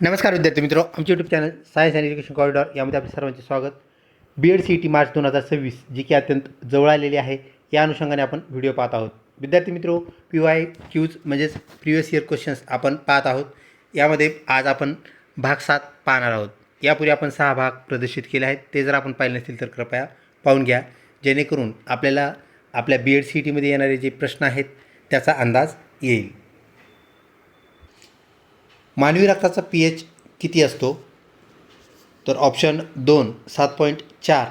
नमस्कार विद्यार्थी मित्रों, आमचे YouTube channel science and education corridor यामध्ये आपले सर्वांचे स्वागत. BEd CET मार्च 2026 जी की अत्यंत जवळ आलेली आहे, या अनुषंगाने आपण व्हिडिओ पाहत आहोत. विद्यार्थी मित्रों, PYQs म्हणजेच प्रिव्हियस इयर क्वेश्चन्स आपण पाहत आहोत. यामध्ये आज आपण भाग 7 पाहणार आहोत. यापूर्वी आपण 6 भाग प्रदर्शित केले आहेत. ते जर आपण पाहिले नसतील तर कृपया पाहून घ्या, जेणेकरून आपल्याला आपल्या BEd CET मध्ये येणारे जे प्रश्न आहेत त्याचा अंदाज येईल. मानवी रक्ताचा pH किती असतो? तर ऑप्शन 2 7.4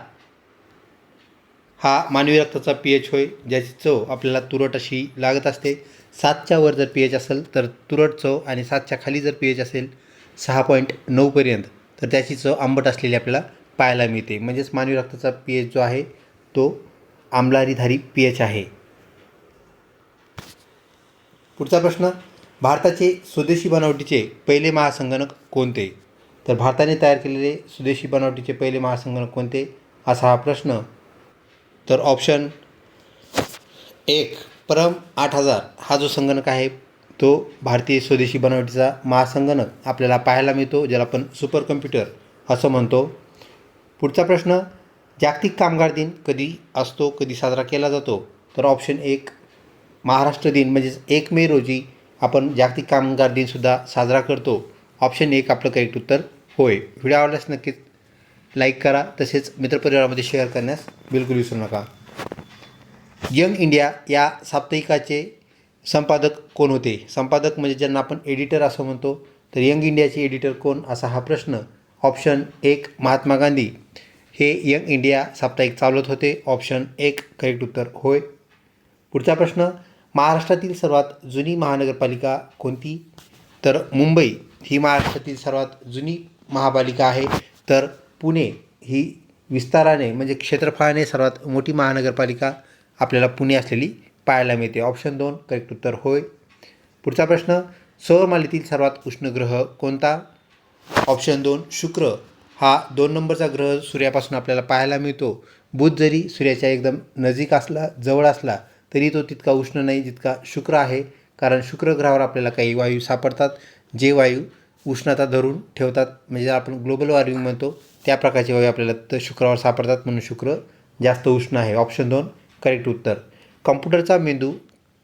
हा मानवी रक्ताचा pH होय, ज्याची चव आपल्याला तुरट अशी लागत असते. 7च्या वर जर pH असेल तर तुरट चव, आणि 7च्या खाली जर pH असेल 6.9 पर्यंत तर त्याची चव आंबट असलेली आपल्याला पाहायला मिळते. म्हणजेच मानवी रक्ताचा pH जो आहे तो आम्लारीधारी pH आहे. पुढचा प्रश्न, भारताचे स्वदेशी बनावटीचे पहिले महासंगणक कोणते? तर भारताने तयार केलेले स्वदेशी बनावटीचे पहिले महासंगणक कोणते, असा हा प्रश्न. तर ऑप्शन 1 परम 8000 हा जो संगणक आहे तो भारतीय स्वदेशी बनावटीचा महासंगणक आपल्याला पाहायला मिळतो, ज्याला आपण सुपर कम्प्युटर असं म्हणतो. पुढचा प्रश्न, जागतिक कामगार दिन कधी असतो, कधी साजरा केला जातो? तर ऑप्शन 1 महाराष्ट्र दिन म्हणजेच 1 मे रोजी आपण जागतिक कामगार दिनसुद्धा साजरा करतो. ऑप्शन 1 आपलं करेक्ट उत्तर होय. व्हिडिओ आवडल्यास नक्कीच लाईक करा, तसेच मित्रपरिवारामध्ये शेअर करण्यास बिलकुल विसरू नका. यंग इंडिया या साप्ताहिकाचे संपादक कोण होते? संपादक म्हणजे ज्यांना आपण एडिटर असं म्हणतो. तर यंग इंडियाचे एडिटर कोण, असा हा प्रश्न. ऑप्शन 1 महात्मा गांधी हे यंग इंडिया साप्ताहिक चालवत होते. ऑप्शन 1 करेक्ट उत्तर होय. पुढचा प्रश्न, महाराष्ट्रातील सर्वात जुनी महानगरपालिका कोणती? तर मुंबई ही महाराष्ट्रातील सर्वात जुनी महापालिका आहे. तर पुणे ही विस्ताराने म्हणजे क्षेत्रफळाने सर्वात मोठी महानगरपालिका आपल्याला पुणे असलेली पाहायला मिळते. ऑप्शन 2 करेक्ट उत्तर होय. पुढचा प्रश्न, सौरमालेतील सर्वात उष्ण ग्रह कोणता? ऑप्शन 2 शुक्र हा 2 नंबरचा ग्रह सूर्यापासून आपल्याला पाहायला मिळतो. बुध जरी सूर्याच्या एकदम नजीक असला, जवळ असला, तरी तो तितका उष्ण नाही जितका शुक्र आहे. कारण शुक्र ग्रहावर आपल्याला काही वायू सापडतात, जे वायू उष्णता धरून ठेवतात, म्हणजे आपण ग्लोबल वॉर्मिंग म्हणतो त्या प्रकारचे वायू आपल्याला तर शुक्रावर सापडतात, म्हणून शुक्र जास्त उष्ण आहे. ऑप्शन 2 करेक्ट उत्तर. कम्प्युटरचा मेंदू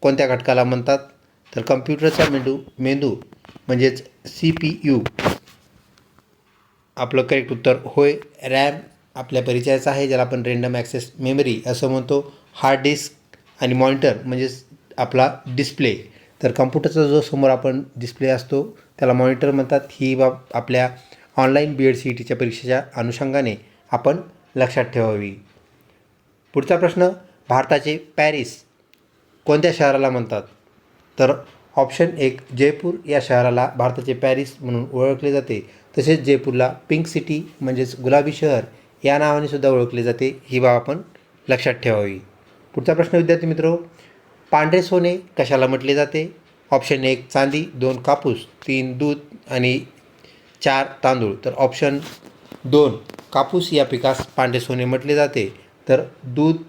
कोणत्या घटकाला म्हणतात? तर कम्प्युटरचा मेंदू म्हणजेच CPU आपलं करेक्ट उत्तर होय. रॅम आपल्या परिचयाचा आहे, ज्याला आपण रँडम ॲक्सेस मेमरी असं म्हणतो. हार्ड डिस्क आणि मॉनिटर म्हणजेच आपला डिस्प्ले. तर कम्प्युटरचा जो समोर आपण डिस्प्ले असतो त्याला मॉनिटर म्हणतात. ही बाब आपल्या ऑनलाईन BEd CETच्या परीक्षेच्या अनुषंगाने आपण लक्षात ठेवावी. पुढचा प्रश्न, भारताचे पॅरिस कोणत्या शहराला म्हणतात? तर ऑप्शन 1 जयपूर या शहराला भारताचे पॅरिस म्हणून ओळखले जाते. तसेच जयपूरला पिंक सिटी म्हणजेच गुलाबी शहर या नावाने सुद्धा ओळखले जाते. ही बाब आपण लक्षात ठेवावी. पुढचा प्रश्न विद्यार्थी मित्रो, पांढरे सोने कशाला म्हटले जाते? ऑप्शन 1 चांदी, 2 कापूस, 3 दूध आणि 4 तांदूळ. तर ऑप्शन 2 कापूस या पिकास पांढरे सोने म्हटले जाते. तर दूध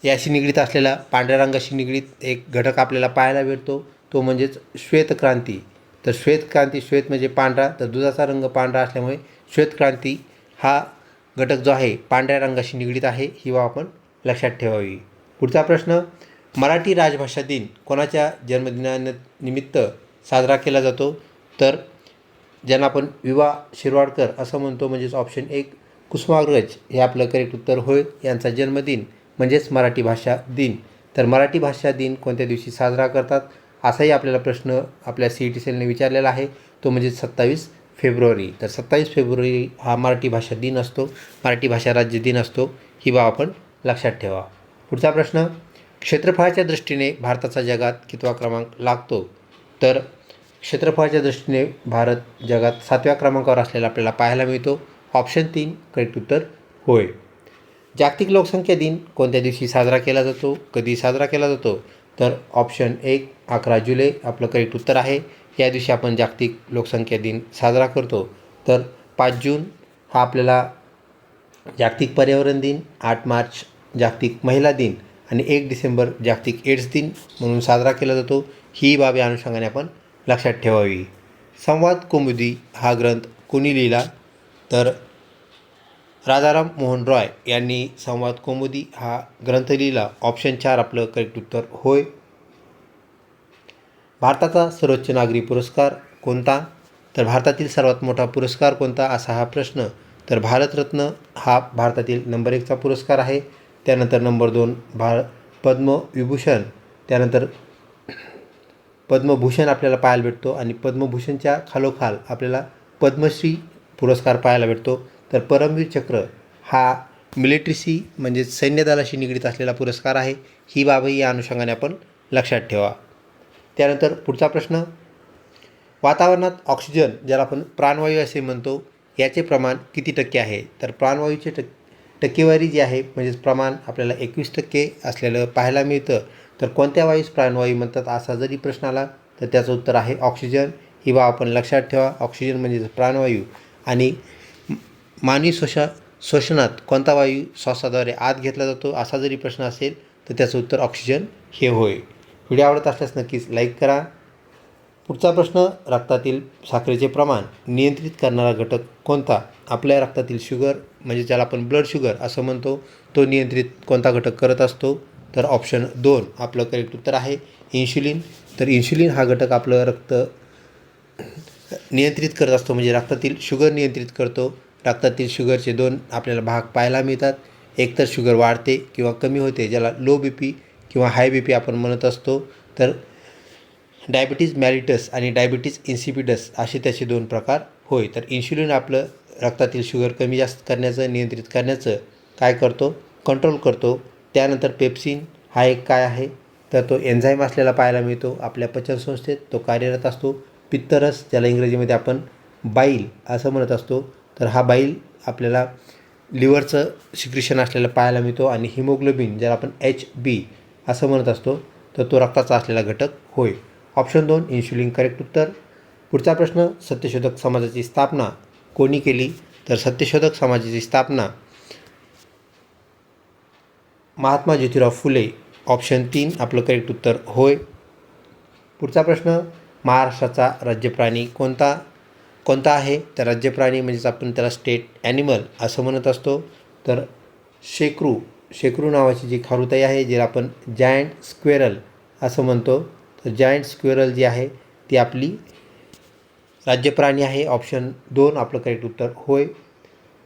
याशी निगडीत असलेला पांढऱ्या रंगाशी निगडीत एक घटक आपल्याला पाहायला भेटतो, तो म्हणजेच श्वेतक्रांती. तर श्वेतक्रांती, श्वेत म्हणजे पांढरा, तर दुधाचा रंग पांढरा असल्यामुळे श्वेतक्रांती हा घटक जो आहे पांढऱ्या रंगाशी निगडीत आहे. ही बाब आपण लक्षात ठेवावी. पुढचा प्रश्न, मराठी राजभाषा दिन कोणाच्या जन्मदिनानिमित्त साजरा केला जातो? तर ज्यांना आपण विवा शिरवाडकर असं म्हणतो, म्हणजेच ऑप्शन 1 कुसुमाग्रज हे आपलं करेक्ट उत्तर होय. यांचा जन्मदिन म्हणजेच मराठी भाषा दिन. तर मराठी भाषा दिन कोणत्या दिवशी साजरा करतात, असाही आपल्याला प्रश्न आपल्या CET सेलने विचारलेला आहे, तो म्हणजे 27 फेब्रुवारी. तर 27 फेब्रुवारी हा मराठी भाषा दिन असतो, मराठी भाषा राज्य दिन असतो. ही बाब आपण लक्षात ठेवा. पुढचा प्रश्न, क्षेत्रफळाच्या दृष्टीने भारताचा जगात कितवा क्रमांक लागतो? तर क्षेत्रफळाच्या दृष्टीने भारत जगात 7व्या क्रमांकावर असलेला आपल्याला पाहायला मिळतो. ऑप्शन 3 करेक्ट उत्तर होय. जागतिक लोकसंख्या दिन कोणत्या दिवशी साजरा केला जातो, कधी साजरा केला जातो? तर ऑप्शन 1 11 जुलै आपलं करेक्ट उत्तर आहे. या दिवशी आपण जागतिक लोकसंख्या दिन साजरा करतो. तर 5 जून हा आपल्याला जागतिक पर्यावरण दिन, 8 मार्च जागतिक महिला दिन आणि 1 डिसेंबर जागतिक एड्स दिन म्हणून साजरा केला जातो. ही बाब या अनुषंगाने आपण लक्षात ठेवावी. संवाद कौमुदी हा ग्रंथ कोणी लिहिला? तर राजाराम मोहन रॉय यांनी संवाद कौमुदी हा ग्रंथ लिहिला. ऑप्शन 4 आपलं करेक्ट उत्तर होय. भारताचा सर्वोच्च नागरी पुरस्कार कोणता? तर भारतातील सर्वात मोठा पुरस्कार कोणता असा हा प्रश्न. तर भारतरत्न हा भारतातील नंबर 1चा पुरस्कार आहे. त्यानंतर नंबर 2 पद्मविभूषण, त्यानंतर पद्मभूषण आपल्याला पाहायला भेटतो आणि पद्मभूषणच्या खालोखाल आपल्याला पद्मश्री पुरस्कार पाहायला भेटतो. तर परमवीर चक्र हा मिलिटरीशी म्हणजे सैन्यदलाशी निगडीत असलेला पुरस्कार आहे. ही बाबही या अनुषंगाने आपण लक्षात ठेवा. त्यानंतर पुढचा प्रश्न, वातावरणात ऑक्सिजन ज्याला आपण प्राणवायू असे म्हणतो याचे प्रमाण किती टक्के आहे? तर प्राणवायूचे टक्केवारी जी आहे म्हणजेच प्रमाण आपल्याला 21% असलेलं पाहायला मिळतं. तर कोणत्या वायूस प्राणवायू म्हणतात असा जरी प्रश्न आला तर त्याचं उत्तर आहे ऑक्सिजन. ही बाब आपण लक्षात ठेवा. ऑक्सिजन म्हणजे प्राणवायू. आणि मानवी श्वसनात कोणता वायू श्वासाद्वारे आत घेतला जातो असा जरी प्रश्न असेल तर त्याचं उत्तर ऑक्सिजन हे होय. व्हिडिओ आवडत असल्यास नक्कीच लाईक करा. पुढचा प्रश्न, रक्तातील साखरेचे प्रमाण नियंत्रित करणारा घटक कोणता? आपल्या रक्तातील शुगर म्हणजे ज्याला आपण ब्लड शुगर असं म्हणतो तो नियंत्रित कोणता घटक करत असतो? तर ऑप्शन 2 आपलं करेक्ट उत्तर आहे इन्शुलिन. तर इन्शुलिन हा घटक आपलं रक्त नियंत्रित करत असतो म्हणजे रक्तातील शुगर नियंत्रित करतो. रक्तातील शुगरचे 2 आपल्याला भाग पाहायला मिळतात. एक तर शुगर वाढते किंवा कमी होते ज्याला लो BP किंवा हाय BP आपण म्हणत असतो. तर डायबिटीज मॅलिटस आणि डायबिटीज इन्सिपिडस असे त्याचे 2 प्रकार होय. तर इन्शुलिन आपलं रक्तातील शुगर कमी जास्त करण्याचं नियंत्रित करण्याचं काय करतो? कंट्रोल करतो. त्यानंतर पेप्सिन हा एक काय आहे? तर तो एन्झाईम असलेला पाहायला मिळतो. आपल्या पचनसंस्थेत तो कार्यरत असतो. पित्तरस ज्याला इंग्रजीमध्ये आपण बाईल असं म्हणत असतो. तर हा बाईल आपल्याला लिव्हरचं सिक्रिशन असलेलं पाहायला मिळतो. आणि हिमोग्लोबिन ज्याला आपण HB असं म्हणत असतो तर तो रक्ताचा असलेला घटक होय. ऑप्शन 2 इन्शुलिन करेक्ट उत्तर. पुढचा प्रश्न, सत्यशोधक समाजाची स्थापना कोणी केली? तर सत्यशोधक समाजाची स्थापना महात्मा ज्योतिराव फुले. ऑप्शन 3 आपलं करेक्ट उत्तर होय. पुढचा प्रश्न, महाराष्ट्राचा राज्यप्राणी कोणता आहे? तर राज्यप्राणी म्हणजेच आपण त्याला स्टेट ॲनिमल असं म्हणत असतो. तर शेकरू नावाची जी खारुताई आहे जिला आपण जायंट स्क्वेरल असं म्हणतो. तर जायंट स्क्वेरल जी आहे ती आपली राज्यप्राणी आहे. ऑप्शन 2 आपलं करेक्ट उत्तर होय.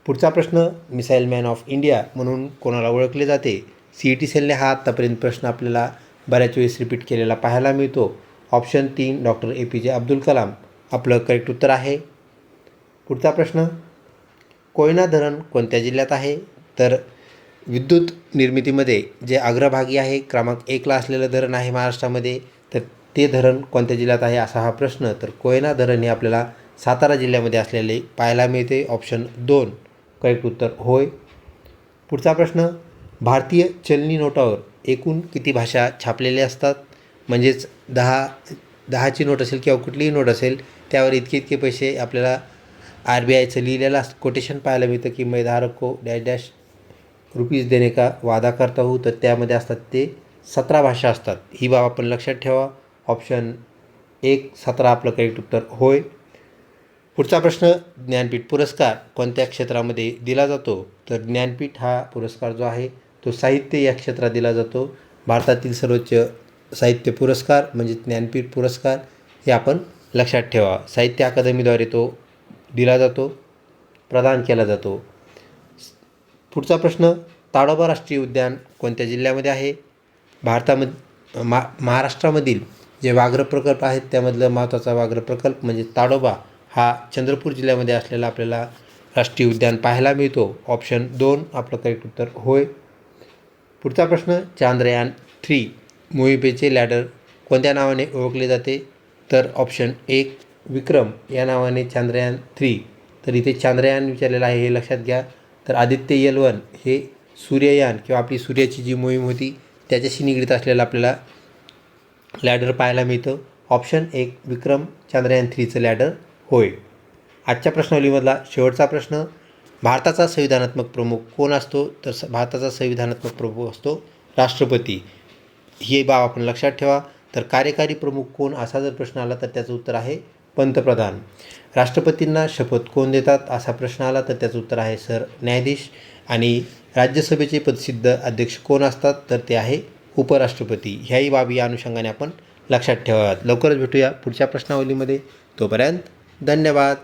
पुढचा प्रश्न, मिसाईल मॅन ऑफ इंडिया म्हणून कोणाला ओळखले जाते? CET सेलने हा आत्तापर्यंत प्रश्न आपल्याला बऱ्याच वेळेस रिपीट केलेला पाहायला मिळतो. Option 3 doctor APJ Abdul Kalam आपलं करेक्ट उत्तर आहे. पुढचा प्रश्न, कोयना धरण कोणत्या जिल्ह्यात आहे? तर विद्युत निर्मितीमध्ये जे अग्रभागी आहे क्रमांक 1ला असलेलं धरण आहे महाराष्ट्रामध्ये. तर ते धरण कोणत्या जिल्ह्यात आहे असा हा प्रश्न. तर कोयना धरण हे आपल्याला सातारा जिल्ह्यामध्ये असलेले पाहायला मिळते. ऑप्शन 2 करेक्ट उत्तर होय. पुढचा प्रश्न, भारतीय चलनी नोटावर एकूण किती भाषा छापलेल्या असतात? म्हणजेच 10ची नोट असेल किंवा कुठलीही नोट असेल त्यावर इतके पैसे आपल्याला RBIचं लिहिलेलं कोटेशन पाहायला मिळतं की मैं धारक को डॅश डॅश रुपीज देणे का वादा करता हूँ. तर त्यामध्ये असतात ते 17 भाषा असतात. ही बाब आपण लक्षात ठेवा. ऑप्शन 1 17 आपलं करेक्ट उत्तर होय. पुढचा प्रश्न, ज्ञानपीठ पुरस्कार कोणत्या क्षेत्रामध्ये दिला जातो? तर ज्ञानपीठ हा पुरस्कार जो आहे तो साहित्य या क्षेत्रात दिला जातो. भारतातील सर्वोच्च साहित्य पुरस्कार म्हणजे ज्ञानपीठ पुरस्कार हे आपण लक्षात ठेवा. साहित्य अकादमीद्वारे तो दिला जातो, प्रदान केला जातो. पुढचा प्रश्न, ताडोबा राष्ट्रीय उद्यान कोणत्या जिल्ह्यामध्ये आहे? महाराष्ट्रामधील जे व्याघ्र प्रकल्प आहेत त्यामधलं महत्त्वाचा व्याघ्र प्रकल्प म्हणजे ताडोबा हा चंद्रपूर जिल्ह्यामध्ये असलेला आपल्याला राष्ट्रीय उद्यान पाहायला मिळतो. ऑप्शन 2 आपलं करेक्ट उत्तर होय. पुढचा प्रश्न, चांद्रयान-3 मोहिमेचे लँडर कोणत्या नावाने ओळखले जाते? तर ऑप्शन 1 विक्रम या नावाने चांद्रयान-3. तर इथे चांद्रयान विचारलेलं आहे हे लक्षात घ्या. तर आदित्य L1 हे सूर्ययान किंवा आपली सूर्याची जी मोहीम होती त्याच्याशी निगडीत असलेलं आपल्याला लॅडर पाहायला मिळतं. ऑप्शन 1 विक्रम चांद्रयान-3चं लॅडर होय. आजच्या प्रश्नावलीमधला शेवटचा प्रश्न, भारताचा संविधानात्मक प्रमुख कोण असतो? तर भारताचा संविधानात्मक प्रमुख असतो राष्ट्रपती. ही बाब आपण लक्षात ठेवा. तर कार्यकारी प्रमुख कोण असा जर प्रश्न आला तर त्याचं उत्तर आहे पंतप्रधान. राष्ट्रपतींना शपथ कोण देतात असा प्रश्न आला तर त्याचं उत्तर आहे सरन्यायाधीश. आणि राज्यसभेचे पदसिद्ध अध्यक्ष कोण असतात तर ते आहे उपराष्ट्रपती. ह्याही बाबी या अनुषंगाने आपण लक्षात ठेवाव्यात. लवकरच भेटूया पुढच्या प्रश्नावलीमध्ये. तोपर्यंत धन्यवाद.